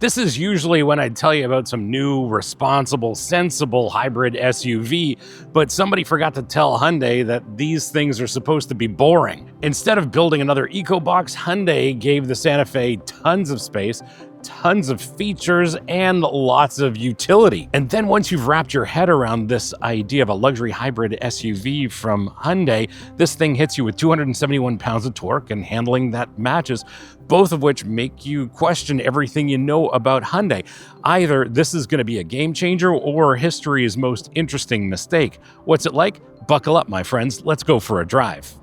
This is usually when I tell you about some new, responsible, sensible hybrid SUV, but somebody forgot to tell Hyundai that these things are supposed to be boring. Instead of building another EcoBox, Hyundai gave the Santa Fe tons of space, tons of features, and lots of utility. And then once you've wrapped your head around this idea of a luxury hybrid SUV from Hyundai, this thing hits you with 271 pounds of torque and handling that matches, both of which make you question everything you know about Hyundai. Either this is going to be a game changer or history's most interesting mistake. What's it like? Buckle up, my friends. Let's go for a drive.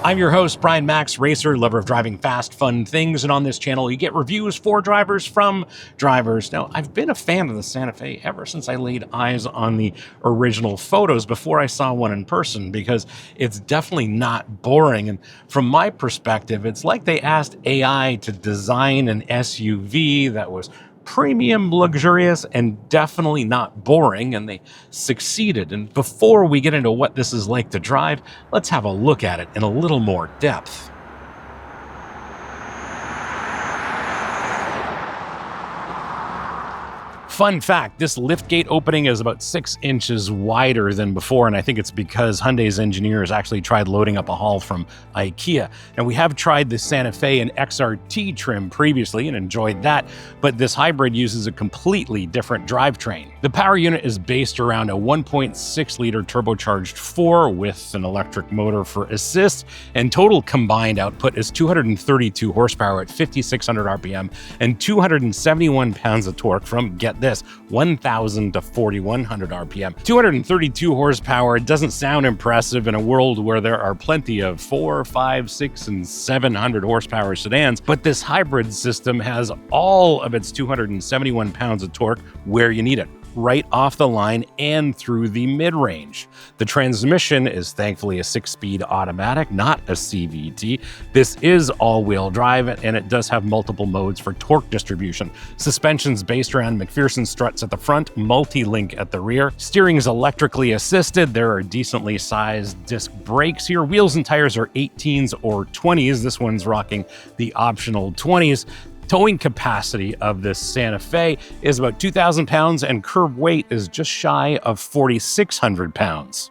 I'm your host, Brian Makse, racer, lover of driving fast, fun things, and on this channel you get reviews for drivers from drivers. Now, I've been a fan of the Santa Fe ever since I laid eyes on the original photos before I saw one in person, because it's definitely not boring. And from my perspective, it's like they asked AI to design an SUV that was premium, luxurious, and definitely not boring, and they succeeded. And before we get into what this is like to drive, let's have a look at it in a little more depth. Fun fact, this liftgate opening is about 6 inches wider than before, and I think it's because Hyundai's engineers actually tried loading up a haul from IKEA. Now, we have tried the Santa Fe and XRT trim previously and enjoyed that, but this hybrid uses a completely different drivetrain. The power unit is based around a 1.6-liter turbocharged 4 with an electric motor for assist, and total combined output is 232 horsepower at 5,600 RPM and 271 pounds of torque from, get this, 1,000 to 4,100 RPM. 232 horsepower doesn't sound impressive in a world where there are plenty of 4, 5, 6, and 700 horsepower sedans, but this hybrid system has all of its 271 pounds of torque where you need it, right off the line and through the mid-range. The transmission is thankfully a 6-speed automatic, not a CVT. This is all-wheel drive, and it does have multiple modes for torque distribution. Suspension's based around McPherson struts at the front, multi-link at the rear. Steering is electrically assisted. There are decently sized disc brakes here. Wheels and tires are 18s or 20s. This one's rocking the optional 20s. Towing capacity of this Santa Fe is about 2,000 pounds, and curb weight is just shy of 4,600 pounds.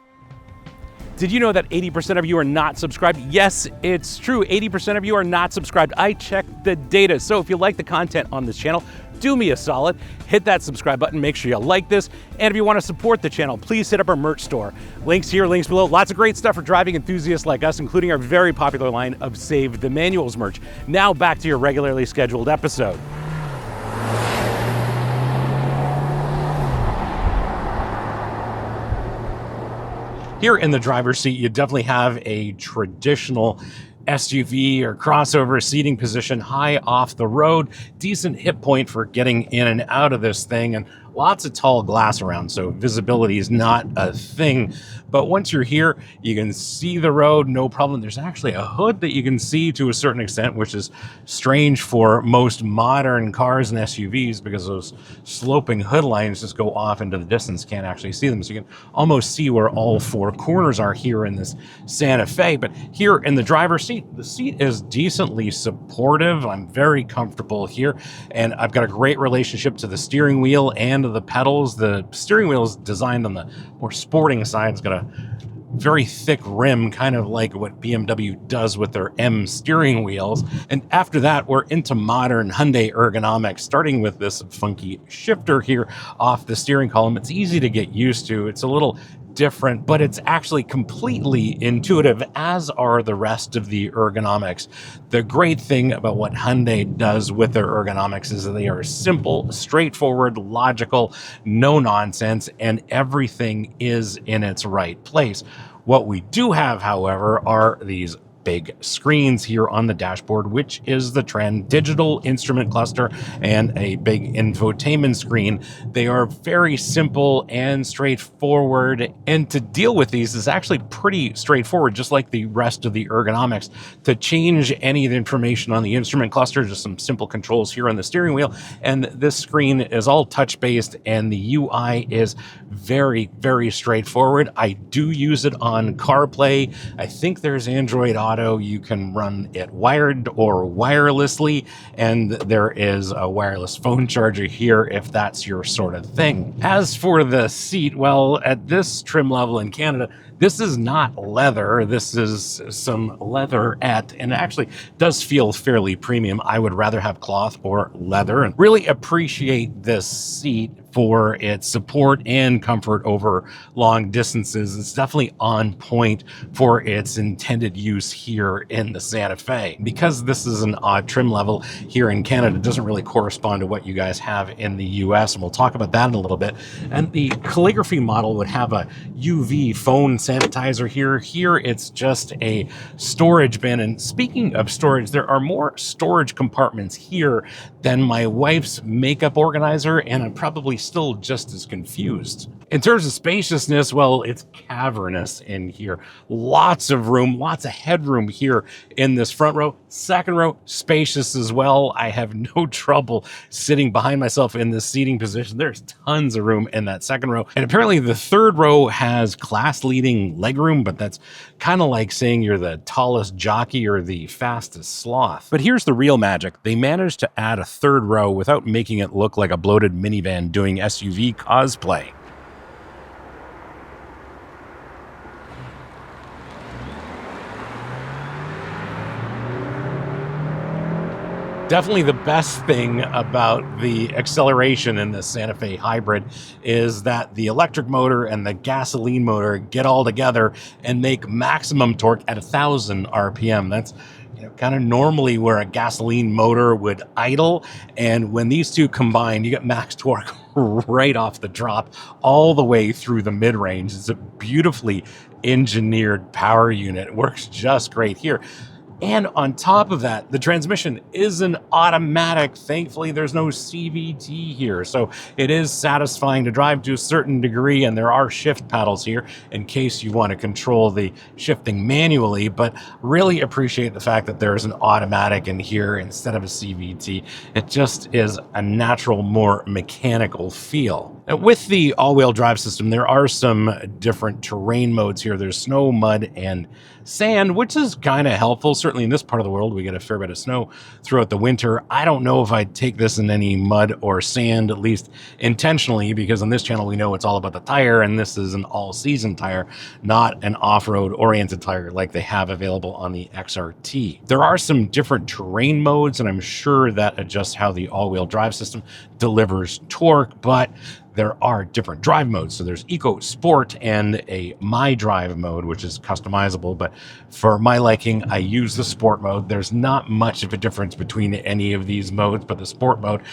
Did you know that 80% of you are not subscribed? Yes, it's true. 80% of you are not subscribed. I checked the data. So if you like the content on this channel, do me a solid, hit that subscribe button, make sure you like this, and if you want to support the channel, please hit up our merch store. Links here, links below. Lots of great stuff for driving enthusiasts like us, including our very popular line of Save the Manuals merch. Now back to your regularly scheduled episode. Here in the driver's seat, you definitely have a traditional SUV or crossover seating position, high off the road, decent hip point for getting in and out of this thing, and lots of tall glass around, so visibility is not a thing. But once you're here, you can see the road, no problem. There's actually a hood that you can see to a certain extent, which is strange for most modern cars and SUVs because those sloping hood lines just go off into the distance, can't actually see them. So you can almost see where all 4 corners are here in this Santa Fe. But here in the driver's seat, the seat is decently supportive. I'm very comfortable here, and I've got a great relationship to the steering wheel and to the pedals. The steering wheel is designed on the more sporting side. It's got a very thick rim, kind of like what BMW does with their M steering wheels. And after that, we're into modern Hyundai ergonomics, starting with this funky shifter here off the steering column. It's easy to get used to. It's a little different, but it's actually completely intuitive, as are the rest of the ergonomics. The great thing about what Hyundai does with their ergonomics is that they are simple, straightforward, logical, no nonsense, and everything is in its right place. What we do have, however, are these big screens here on the dashboard, which is the trend. Digital instrument cluster and a big infotainment screen. They are very simple and straightforward, and to deal with these is actually pretty straightforward, just like the rest of the ergonomics. To change any of the information on the instrument cluster, just some simple controls here on the steering wheel, and this screen is all touch-based, and the UI is very, very straightforward. I do use it on CarPlay. I think there's Android Auto auto. You can run it wired or wirelessly, and there is a wireless phone charger here if that's your sort of thing. As for the seat, well, at this trim level in Canada, this is not leather. This is some leatherette, and it actually does feel fairly premium. I would rather have cloth or leather, and really appreciate this seat for its support and comfort over long distances. It's definitely on point for its intended use here in the Santa Fe. Because this is an odd trim level here in Canada, it doesn't really correspond to what you guys have in the US, and we'll talk about that in a little bit. And the calligraphy model would have a UV phone sanitizer here. Here it's just a storage bin. And speaking of storage, there are more storage compartments here than my wife's makeup organizer, and I'm probably still just as confused. In terms of spaciousness, well, it's cavernous in here. Lots of room, lots of headroom here in this front row. Second row, spacious as well. I have no trouble sitting behind myself in this seating position. There's tons of room in that second row. And apparently the third row has class-leading legroom, but that's kind of like saying you're the tallest jockey or the fastest sloth. But here's the real magic. They managed to add a third row without making it look like a bloated minivan doing SUV cosplay. Definitely the best thing about the acceleration in the Santa Fe Hybrid is that the electric motor and the gasoline motor get all together and make maximum torque at 1,000 RPM. That's kind of normally where a gasoline motor would idle. And when these two combine, you get max torque right off the drop all the way through the mid-range. It's a beautifully engineered power unit. It works just great here. And on top of that, the transmission is an automatic. Thankfully, there's no CVT here, so it is satisfying to drive to a certain degree, and there are shift paddles here in case you want to control the shifting manually, but really appreciate the fact that there's an automatic in here instead of a CVT. It just is a natural, more mechanical feel. With the all-wheel drive system, there are some different terrain modes here. There's snow, mud, and sand, which is kind of helpful. Certainly in this part of the world, we get a fair bit of snow throughout the winter. I don't know if I'd take this in any mud or sand, at least intentionally, because on this channel, we know it's all about the tire, and this is an all-season tire, not an off-road oriented tire like they have available on the XRT. There are some different terrain modes, and I'm sure that adjusts how the all-wheel drive system delivers torque, but there are different drive modes. So there's Eco Sport and a My Drive mode, which is customizable. But for my liking, I use the Sport mode. There's not much of a difference between any of these modes, but the Sport mode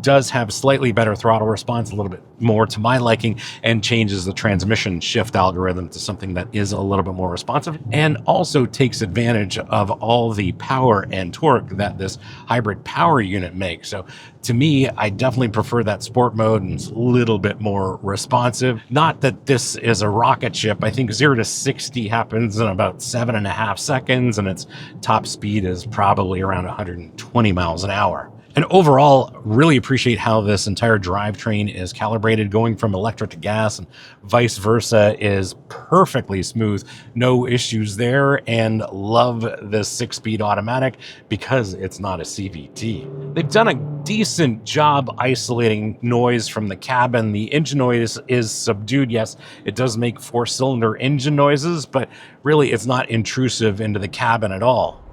does have slightly better throttle response, a little bit more to my liking, and changes the transmission shift algorithm to something that is a little bit more responsive, and also takes advantage of all the power and torque that this hybrid power unit makes. So to me, I definitely prefer that sport mode, and it's a little bit more responsive. Not that this is a rocket ship. I think 0 to 60 happens in about 7.5 seconds, and its top speed is probably around 120 miles an hour. And overall, really appreciate how this entire drivetrain is calibrated. Going from electric to gas and vice versa is perfectly smooth. No issues there, and love this 6-speed automatic because it's not a CVT. They've done a decent job isolating noise from the cabin. The engine noise is subdued. Yes, it does make 4-cylinder engine noises, but really it's not intrusive into the cabin at all.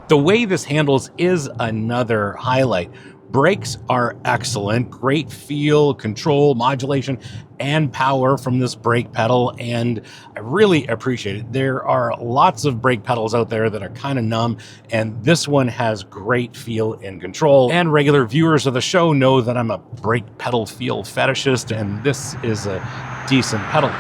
The way this handles is another highlight. Brakes are excellent, great feel, control, modulation, and power from this brake pedal, and I really appreciate it. There are lots of brake pedals out there that are kind of numb, and this one has great feel and control. And regular viewers of the show know that I'm a brake pedal feel fetishist, and this is a decent pedal.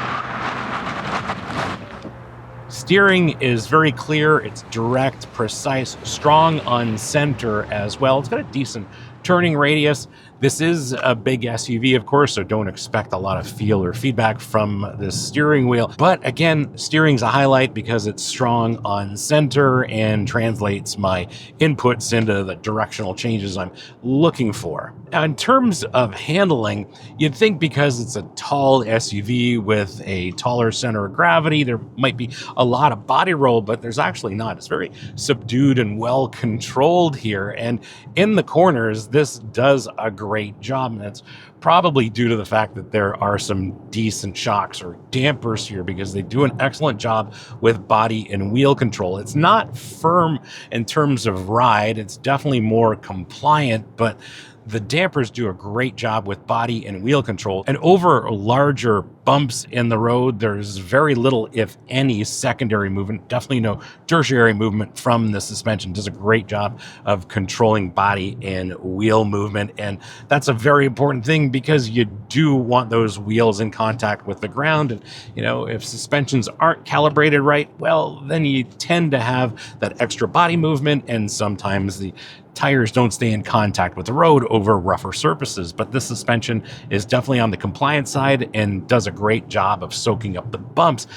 Steering is very clear, it's direct, precise, strong on center as well. It's got a decent turning radius. This is a big SUV, of course, so don't expect a lot of feel or feedback from this steering wheel. But again, steering's a highlight because it's strong on center and translates my inputs into the directional changes I'm looking for. Now, in terms of handling, you'd think because it's a tall SUV with a taller center of gravity, there might be a lot of body roll, but there's actually not. It's very subdued and well controlled here. And in the corners, this does a great job. And it's probably due to the fact that there are some decent shocks or dampers here, because they do an excellent job with body and wheel control. It's not firm in terms of ride. It's definitely more compliant, but the dampers do a great job with body and wheel control. And over larger bumps in the road, there's very little, if any, secondary movement. Definitely no tertiary movement from the suspension. Does a great job of controlling body and wheel movement. And that's a very important thing, because you do want those wheels in contact with the ground. And, if suspensions aren't calibrated right, well, then you tend to have that extra body movement, and sometimes the tires don't stay in contact with the road over rougher surfaces. But this suspension is definitely on the compliant side and does a great job of soaking up the bumps.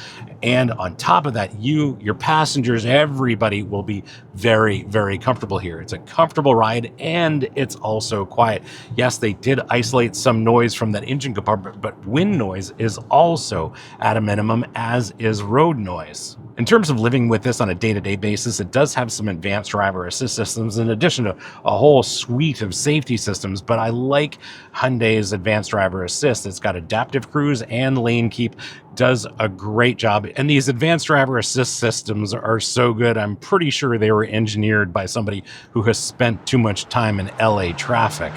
And on top of that, your passengers, everybody will be very, very comfortable here. It's a comfortable ride, and it's also quiet. Yes, they did isolate some noise from that engine compartment, but wind noise is also at a minimum, as is road noise. In terms of living with this on a day-to-day basis, it does have some advanced driver assist systems in addition to a whole suite of safety systems, but I like Hyundai's advanced driver assist. It's got adaptive cruise and lane keep, does a great job. And these advanced driver assist systems are so good, I'm pretty sure they were engineered by somebody who has spent too much time in LA traffic.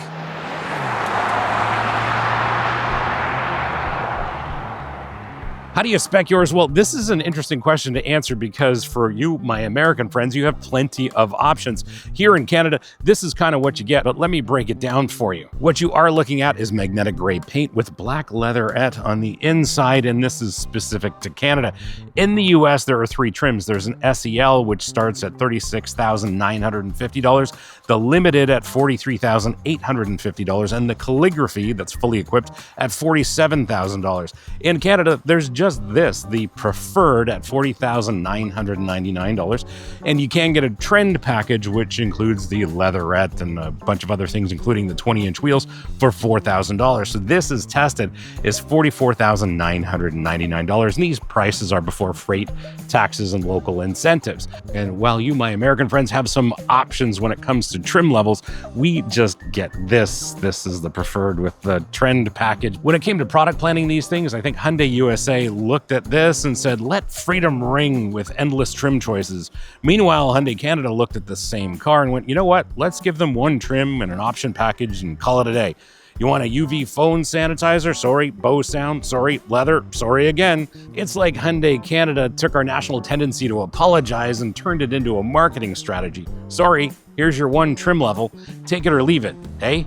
How do you spec yours? Well, this is an interesting question to answer, because for you, my American friends, you have plenty of options. Here in Canada, this is kind of what you get, but let me break it down for you. What you are looking at is magnetic gray paint with black leatherette on the inside, and this is specific to Canada. In the US, there are three trims. There's an SEL, which starts at $36,950, the Limited at $43,850, and the Calligraphy, that's fully equipped, at $47,000. In Canada, there's just this, the Preferred, at $40,999, and you can get a Trend package, which includes the leatherette and a bunch of other things, including the 20-inch wheels, for $4,000. So this is tested is $44,999, and these prices are before freight, taxes, and local incentives. And while you, my American friends, have some options when it comes to trim levels, we just get this. This is the Preferred with the Trend package. When it came to product planning these things, I think Hyundai USA looked at this and said, let freedom ring with endless trim choices. Meanwhile, Hyundai Canada looked at the same car and went, you know what? Let's give them one trim and an option package and call it a day. You want a UV phone sanitizer? Sorry. Bose sound? Sorry. Leather? Sorry again. It's like Hyundai Canada took our national tendency to apologize and turned it into a marketing strategy. Sorry, here's your one trim level. Take it or leave it, eh?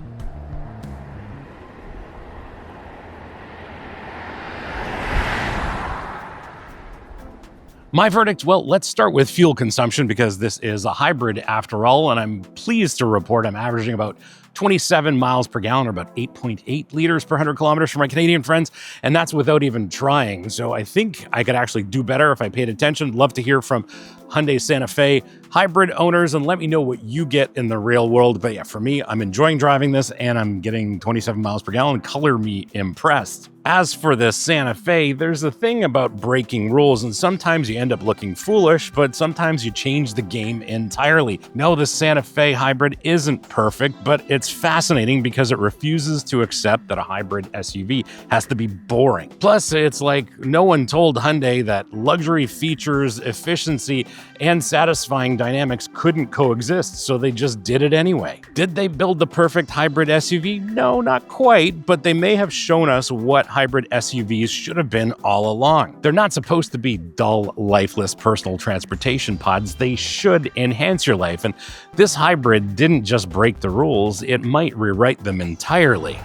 My verdict, well, let's start with fuel consumption, because this is a hybrid after all, and I'm pleased to report I'm averaging about 27 miles per gallon, or about 8.8 liters per 100 kilometers for my Canadian friends, and that's without even trying. So I think I could actually do better if I paid attention. Love to hear from Hyundai Santa Fe Hybrid owners, and let me know what you get in the real world. But yeah, for me, I'm enjoying driving this, and I'm getting 27 miles per gallon. Color me impressed. As for the Santa Fe, there's a thing about breaking rules, and sometimes you end up looking foolish, but sometimes you change the game entirely. No, the Santa Fe Hybrid isn't perfect, but it's fascinating because it refuses to accept that a hybrid SUV has to be boring. Plus, it's like no one told Hyundai that luxury features, efficiency, and satisfying dynamics couldn't coexist, so they just did it anyway. Did they build the perfect hybrid SUV? No, not quite, but they may have shown us what hybrid SUVs should have been all along. They're not supposed to be dull, lifeless personal transportation pods. They should enhance your life, and this hybrid didn't just break the rules, it might rewrite them entirely.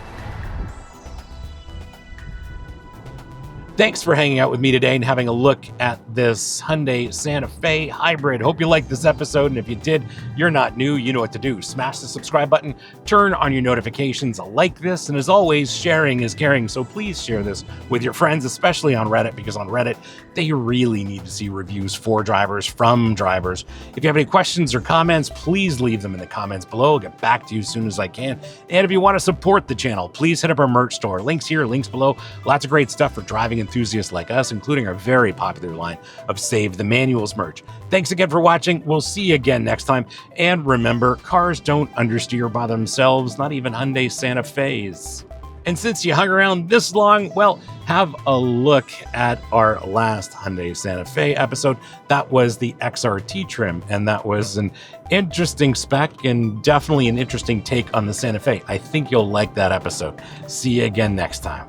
Thanks for hanging out with me today and having a look at this Hyundai Santa Fe Hybrid. Hope you liked this episode, and if you did, you're not new, you know what to do. Smash the subscribe button, turn on your notifications, like this, and as always, sharing is caring, so please share this with your friends, especially on Reddit, because on Reddit, they really need to see reviews for drivers from drivers. If you have any questions or comments, please leave them in the comments below. I'll get back to you as soon as I can. And if you want to support the channel, please hit up our merch store. Links here, links below. Lots of great stuff for driving enthusiasts like us, including our very popular line of Save the Manuals merch. Thanks again for watching. We'll see you again next time. And remember, cars don't understeer by themselves, not even Hyundai Santa Fe's. And since you hung around this long, well, have a look at our last Hyundai Santa Fe episode. That was the XRT trim, and that was an interesting spec and definitely an interesting take on the Santa Fe. I think you'll like that episode. See you again next time.